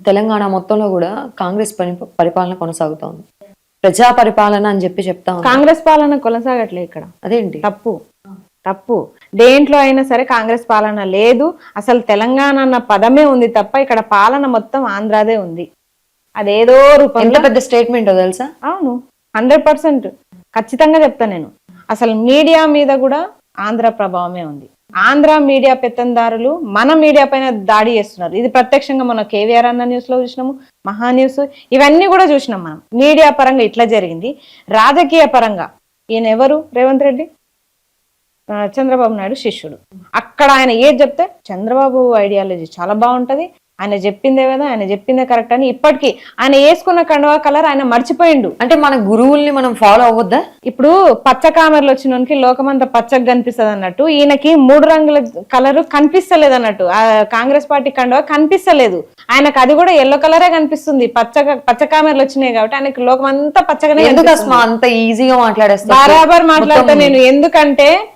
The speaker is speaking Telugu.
తెలంగాణ మొత్తంలో కూడా కాంగ్రెస్ పరిపాలన కొనసాగుతోంది. ప్రజా పరిపాలన అని చెప్పి చెప్తా ఉన్నారు. కాంగ్రెస్ పాలన కొనసాగట్లే ఇక్కడ. అదేంటి తప్పు దేంట్లో అయినా సరే కాంగ్రెస్ పాలన లేదు. అసలు తెలంగాణ అన్న పదమే ఉంది తప్ప ఇక్కడ పాలన మొత్తం ఆంధ్రాదే ఉంది. అదేదో రూపంలో. ఎంత పెద్ద స్టేట్మెంట్ తెలుసా? అవును, 100% ఖచ్చితంగా చెప్తా నేను. అసలు మీడియా మీద కూడా ఆంధ్ర ప్రభావమే ఉంది. ఆంధ్ర మీడియా పెత్తందారులు మన మీడియా పైన దాడి చేస్తున్నారు. ఇది ప్రత్యక్షంగా మన కేవీఆర్ అన్న న్యూస్ లో చూసినాము, మహా న్యూస్, ఇవన్నీ కూడా చూసినాం మనం. మీడియా పరంగా ఇట్లా జరిగింది. రాజకీయ పరంగా ఈయన ఎవరు? రేవంత్ రెడ్డి, చంద్రబాబు నాయుడు శిష్యుడు. అక్కడ ఆయన ఏది చెప్తే చంద్రబాబు ఐడియాలజీ చాలా బాగుంటది, ఆయన చెప్పిందే కదా, ఆయన చెప్పిందే కరెక్ట్ అని ఇప్పటికీ ఆయన వేసుకున్న కండువా కలర్ ఆయన మర్చిపోయిండు. అంటే మన గురువుల్ని మనం ఫాలో అవ్వద్దా? ఇప్పుడు పచ్చ కామెర్లు వచ్చినోనికి లోకమంతా పచ్చగా కనిపిస్తుంది అన్నట్టు ఈయనకి 3 రంగుల కలర్ కనిపిస్తలేదు అన్నట్టు. ఆ కాంగ్రెస్ పార్టీ కండువా కనిపిస్తలేదు ఆయనకు, అది కూడా ఎల్లో కలరే కనిపిస్తుంది. పచ్చ కామెర్లు వచ్చినాయి కాబట్టి ఆయనకి లోకం అంతా పచ్చగానే. ఎందుకు అంత ఈజీగా మాట్లాడేస్తా? బరాబర్ మాట్లాడతా నేను. ఎందుకంటే